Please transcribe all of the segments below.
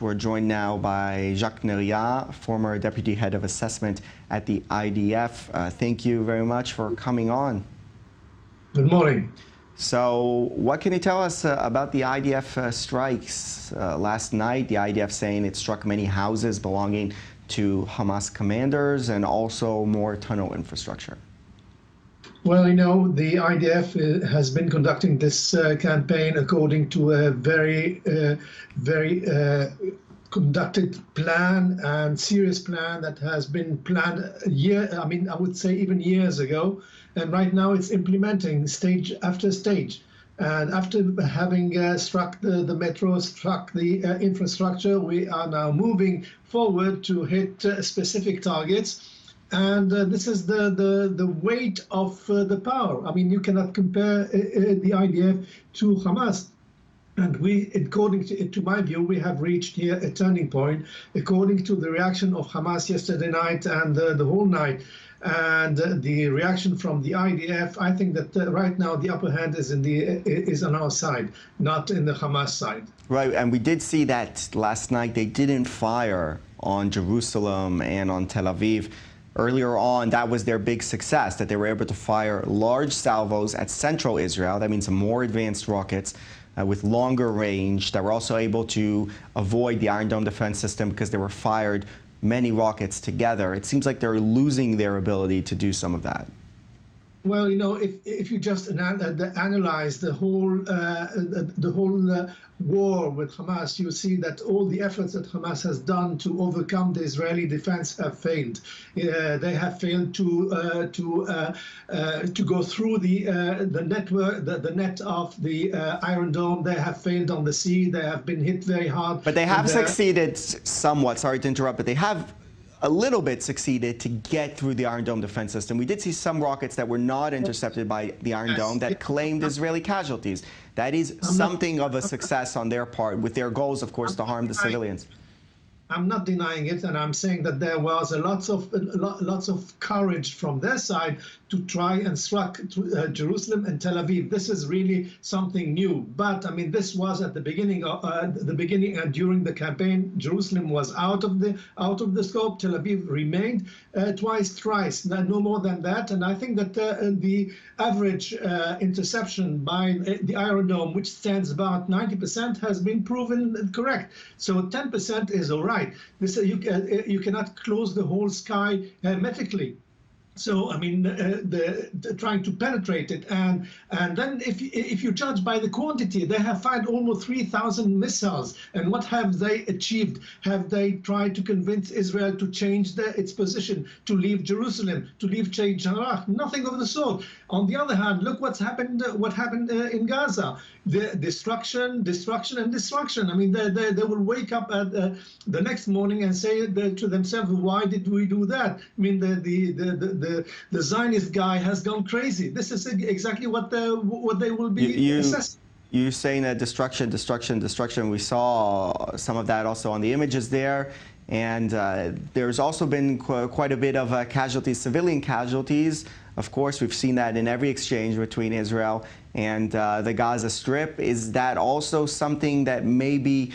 We're joined now by Nrya, former deputy head of assessment at the IDF. Thank you very much for coming on. Good morning. So what can you tell us about the IDF strikes last night? The IDF saying it struck many houses belonging to Hamas commanders and also more tunnel infrastructure. Well, you know, the IDF has been conducting this campaign according to a very conducted plan and serious plan that has been planned I would say even years ago. And right now it's implementing stage after stage. And after having struck the metro, struck the infrastructure, we are now moving forward to hit specific targets. And this is the weight of the power. I mean, you cannot compare the IDF to Hamas. And we, according to my view, we have reached here a turning point, according to the reaction of Hamas yesterday night and the whole night. And the reaction from the IDF, I think that right now the upper hand is on our side, not in the Hamas side. Right, and we did see that last night they didn't fire on Jerusalem and on Tel Aviv. Earlier on, that was their big success, that they were able to fire large salvos at central Israel. That means more advanced rockets with longer range that were also able to avoid the Iron Dome defense system because they were fired many rockets together. It seems like they're losing their ability to do some of that. Well, you know, if you just analyze the whole war with Hamas, you see that all the efforts that Hamas has done to overcome the Israeli defense have failed. They have failed to go through the network, the net of the Iron Dome. They have failed on the sea. They have been hit very hard. But they have succeeded somewhat. Sorry to interrupt, but they have a little bit succeeded to get through the Iron Dome defense system. We did see some rockets that were not intercepted by the Iron Dome that claimed Israeli casualties. That is something of a success on their part, with their goals, of course, to harm the civilians. I'm not denying it, and I'm saying that there was lots of courage from their side to try and struck Jerusalem and Tel Aviv. This is really something new. But I mean, this was at the beginning and during the campaign. Jerusalem was out of the scope. Tel Aviv remained twice, thrice, no more than that. And I think that the average interception by the Iron Dome, which stands about 90%, has been proven correct. So 10% is all right. This you cannot close the whole sky hermetically. So I mean, trying to penetrate it, and then if you judge by the quantity, they have fired almost 3,000 missiles. And what have they achieved? Have they tried to convince Israel to change its position, to leave Jerusalem, to leave Sheikh Jarrah? Nothing of the sort. On the other hand, look what's happened. What happened in Gaza? The destruction, and destruction. I mean, they will wake up at the next morning and say to themselves, "Why did we do that?" I mean, the Zionist guy has gone crazy. This is exactly what they will be assessing. You're saying that destruction. We saw some of that also on the images there. And there's also been quite a bit of casualties, civilian casualties. Of course, we've seen that in every exchange between Israel and the Gaza Strip. Is that also something that maybe,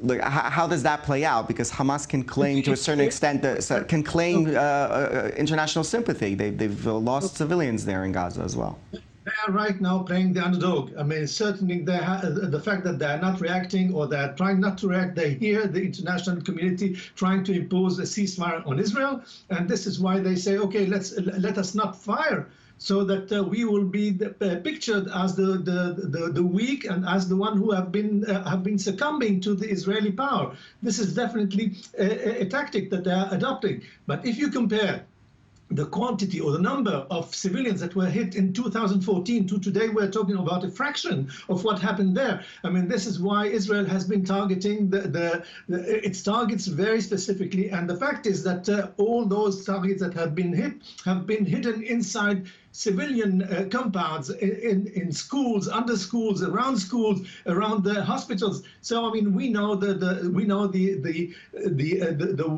like, how does that play out? Because Hamas can claim to a certain extent, can claim international sympathy. They've lost civilians there in Gaza as well. They are right now playing the underdog. I mean, certainly the fact that they are not reacting, or they are trying not to react, they hear the international community trying to impose a ceasefire on Israel, and this is why they say, okay, let us not fire, so that we will be pictured as the weak and as the one who have been succumbing to the Israeli power. This is definitely a tactic that they are adopting. But if you compare the quantity or the number of civilians that were hit in 2014 to today, we're talking about a fraction of what happened there. I mean, this is why Israel has been targeting its targets very specifically. And the fact is that all those targets that have been hit have been hidden inside civilian compounds, in schools, under schools, around the hospitals. So I mean, we know the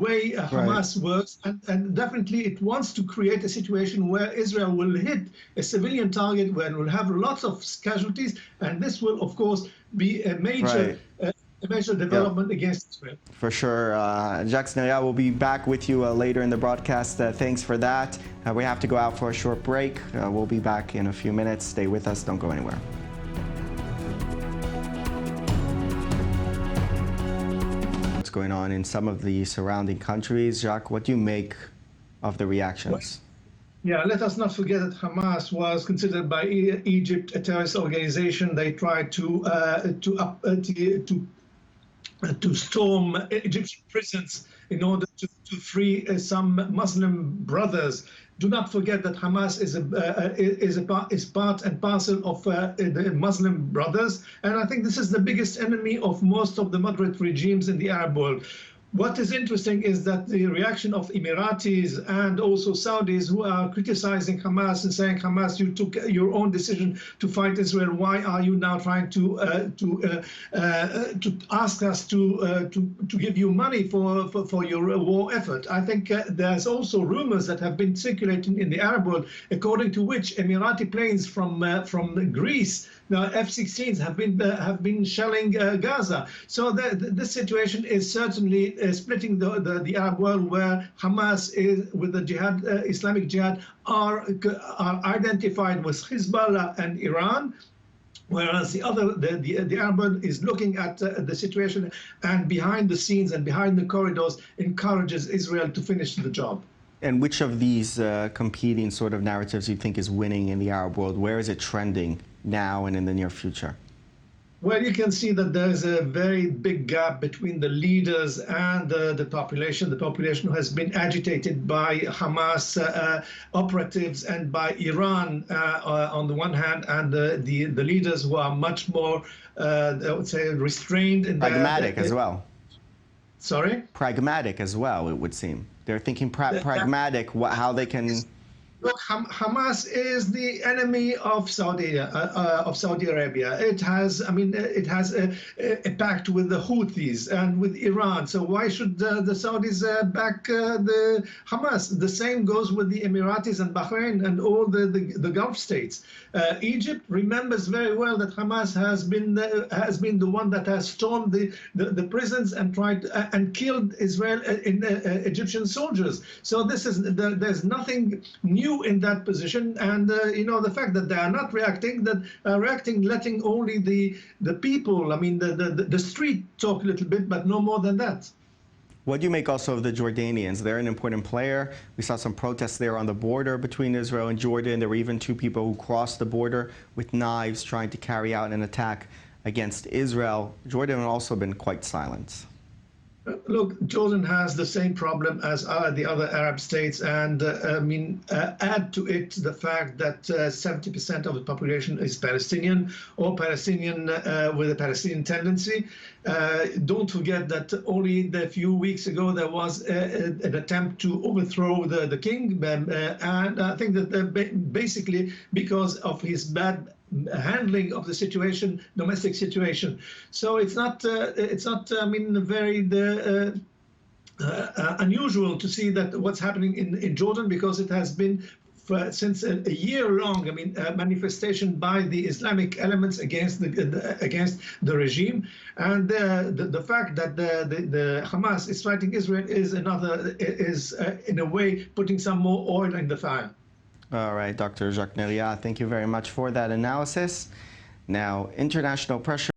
way Hamas works, and definitely it wants to create a situation where Israel will hit a civilian target, where it will have lots of casualties, and this will, of course, be a major major development against Israel. For sure. Jacques Nrya will be back with you later in the broadcast. Thanks for that. We have to go out for a short break. We'll be back in a few minutes. Stay with us. Don't go anywhere. What's going on in some of the surrounding countries? Jacques, what do you make of the reactions? Yeah, let us not forget that Hamas was considered by Egypt a terrorist organization. They tried to storm Egyptian prisons in order to free some Muslim brothers. Do not forget that Hamas is part and parcel of the Muslim brothers, and I think this is the biggest enemy of most of the moderate regimes in the Arab world. What is interesting is that the reaction of Emiratis and also Saudis, who are criticizing Hamas and saying, Hamas, you took your own decision to fight Israel. Why are you now trying to ask us to give you money for your war effort? I think there's also rumors that have been circulating in the Arab world, according to which Emirati planes from Greece, now F-16s, have been shelling Gaza. So this situation is certainly splitting the Arab world, where Hamas is with the jihad, Islamic Jihad, are identified with Hezbollah and Iran, whereas the Arab world is looking at the situation and behind the scenes and behind the corridors encourages Israel to finish the job. And which of these competing sort of narratives you think is winning in the Arab world? Where is it trending now and in the near future? Well, you can see that there's a very big gap between the leaders and the population. The population has been agitated by Hamas operatives and by Iran on the one hand, and the leaders who are much more, I would say, restrained. Pragmatic as well. Sorry? Pragmatic as well, it would seem. They're thinking pragmatic, how they can... Look, Hamas is the enemy of Saudi Arabia. It has a pact with the Houthis and with Iran. So why should the Saudis back the Hamas? The same goes with the Emiratis and Bahrain and all the Gulf states. Egypt remembers very well that Hamas has been the one that has stormed the prisons and tried and killed Egyptian soldiers. So there's nothing new in that position, and the fact that they are not reacting, letting only the people, the street talk a little bit, but no more than that. What do you make also of the Jordanians? They're an important player. We saw some protests there on the border between Israel and Jordan. There were even 2 people who crossed the border with knives trying to carry out an attack against Israel. Jordan has also been quite silent. Look, Jordan has the same problem as the other Arab states, and add to it the fact that 70% of the population is Palestinian or Palestinian with a Palestinian tendency. Don't forget that only a few weeks ago there was an attempt to overthrow the king, and I think that basically because of his bad handling of the situation, domestic situation. So it's not very unusual to see that what's happening in Jordan, because it has been since a year long, manifestation by the Islamic elements against the regime, and the fact that the Hamas is fighting Israel is in a way putting some more oil in the fire. All right, Dr. Jacques Nrya, thank you very much for that analysis. Now, international pressure